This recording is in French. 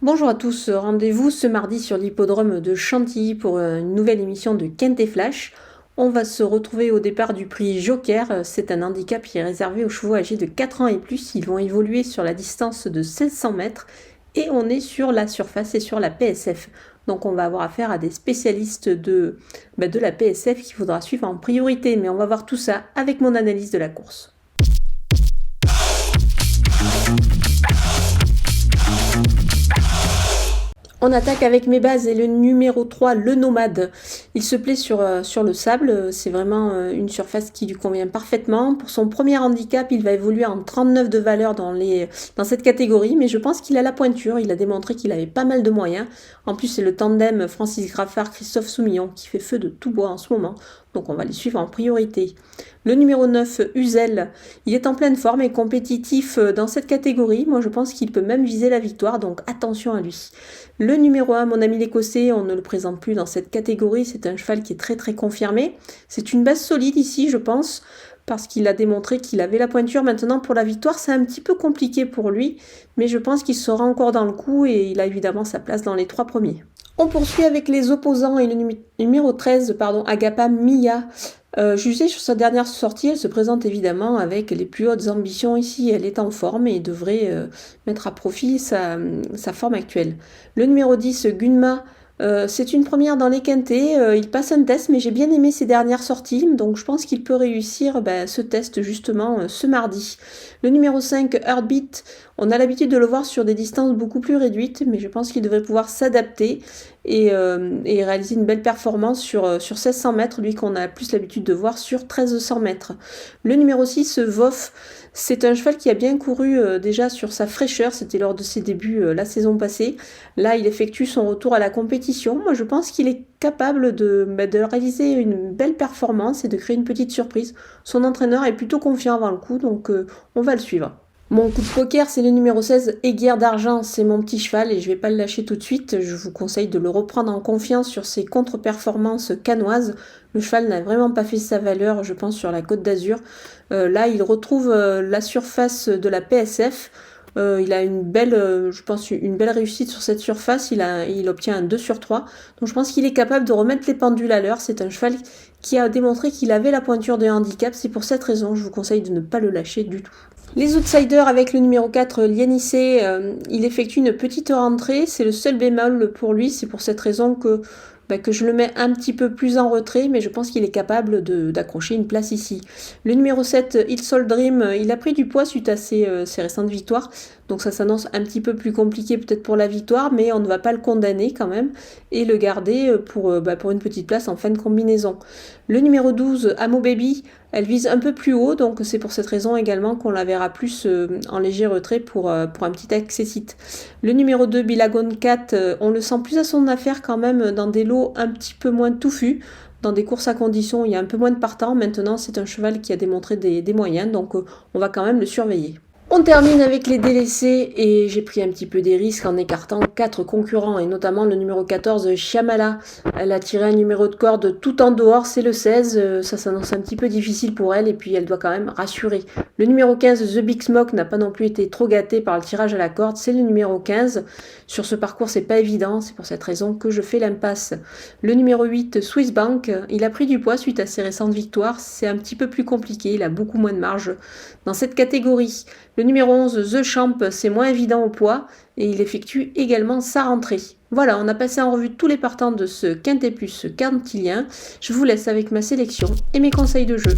Bonjour à tous, rendez-vous ce mardi sur l'hippodrome de Chantilly pour une nouvelle émission de Quintet Flash. On va se retrouver au départ du prix Joker, c'est un handicap qui est réservé aux chevaux âgés de 4 ans et plus. Ils vont évoluer sur la distance de 1600 mètres et on est sur la surface et sur la PSF. Donc on va avoir affaire à des spécialistes de la PSF qu'il faudra suivre en priorité, mais on va voir tout ça avec mon analyse de la course. On attaque avec mes bases et le numéro 3, le Nomade. Il se plaît sur le sable, c'est vraiment une surface qui lui convient parfaitement. Pour son premier handicap, il va évoluer en 39 de valeur dans cette catégorie, mais je pense qu'il a la pointure, il a démontré qu'il avait pas mal de moyens. En plus, c'est le tandem Francis Graffard-Christophe Soumillon qui fait feu de tout bois en ce moment, donc on va les suivre en priorité. Le numéro 9, Uzel, il est en pleine forme et compétitif dans cette catégorie. Moi, je pense qu'il peut même viser la victoire, donc attention à lui. Le numéro 1, mon ami l'Écossais, on ne le présente plus dans cette catégorie. C'est un cheval qui est très très confirmé. C'est une base solide ici, je pense, parce qu'il a démontré qu'il avait la pointure. Maintenant, pour la victoire, c'est un petit peu compliqué pour lui, mais je pense qu'il sera encore dans le coup et il a évidemment sa place dans les 3 premiers. On poursuit avec les opposants et le numéro 13, Agapa Mia. Jugée sur sa dernière sortie, elle se présente évidemment avec les plus hautes ambitions ici. Elle est en forme et devrait mettre à profit sa forme actuelle. Le numéro 10, Gunma, c'est une première dans les quintets. Il passe un test, mais j'ai bien aimé ses dernières sorties, donc je pense qu'il peut réussir ce test justement ce mardi. Le numéro 5, Heartbeat, on a l'habitude de le voir sur des distances beaucoup plus réduites, mais je pense qu'il devrait pouvoir s'adapter et réaliser une belle performance sur 1600 mètres, lui qu'on a plus l'habitude de voir sur 1300 mètres. Le numéro 6, Vof, c'est un cheval qui a bien couru déjà sur sa fraîcheur, c'était lors de ses débuts la saison passée. Là, il effectue son retour à la compétition. Moi, je pense qu'il est capable de réaliser une belle performance et de créer une petite surprise. Son entraîneur est plutôt confiant avant le coup, donc on va le suivre. Mon coup de poker, c'est le numéro 16, Aiguerre d'Argent. C'est mon petit cheval et je vais pas le lâcher tout de suite. Je vous conseille de le reprendre en confiance sur ses contre-performances canoises. Le cheval n'a vraiment pas fait sa valeur, je pense, sur la Côte d'Azur. Là, il retrouve la surface de la PSF. Il a une belle réussite sur cette surface. Il obtient un 2 sur 3. Donc je pense qu'il est capable de remettre les pendules à l'heure. C'est un cheval qui a démontré qu'il avait la pointure de handicap. C'est pour cette raison, je vous conseille de ne pas le lâcher du tout. Les outsiders avec le numéro 4, Lienissé, il effectue une petite rentrée. C'est le seul bémol pour lui. C'est pour cette raison que je le mets un petit peu plus en retrait, mais je pense qu'il est capable d'accrocher une place ici. Le numéro 7, It's Soul Dream, il a pris du poids suite à ses récentes victoires, donc ça s'annonce un petit peu plus compliqué peut-être pour la victoire, mais on ne va pas le condamner quand même, et le garder pour une petite place en fin de combinaison. Le numéro 12, Amo Baby, elle vise un peu plus haut, donc c'est pour cette raison également qu'on la verra plus en léger retrait pour un petit accessite. Le numéro 2, Bilagon 4, on le sent plus à son affaire quand même dans des lots un petit peu moins touffus. Dans des courses à conditions, il y a un peu moins de partants. Maintenant, c'est un cheval qui a démontré des moyens, donc on va quand même le surveiller. On termine avec les délaissés et j'ai pris un petit peu des risques en écartant 4 concurrents et notamment le numéro 14, Shyamala. Elle a tiré un numéro de corde tout en dehors, c'est le 16, ça s'annonce un petit peu difficile pour elle et puis elle doit quand même rassurer. Le numéro 15, The Big Smoke, n'a pas non plus été trop gâté par le tirage à la corde, c'est le numéro 15. Sur ce parcours, c'est pas évident, c'est pour cette raison que je fais l'impasse. Le numéro 8, Swiss Bank, il a pris du poids suite à ses récentes victoires, c'est un petit peu plus compliqué, il a beaucoup moins de marge dans cette catégorie. Le numéro 11, The Champ, c'est moins évident au poids et il effectue également sa rentrée. Voilà, on a passé en revue tous les partants de ce Quintet Plus cantilien. Je vous laisse avec ma sélection et mes conseils de jeu.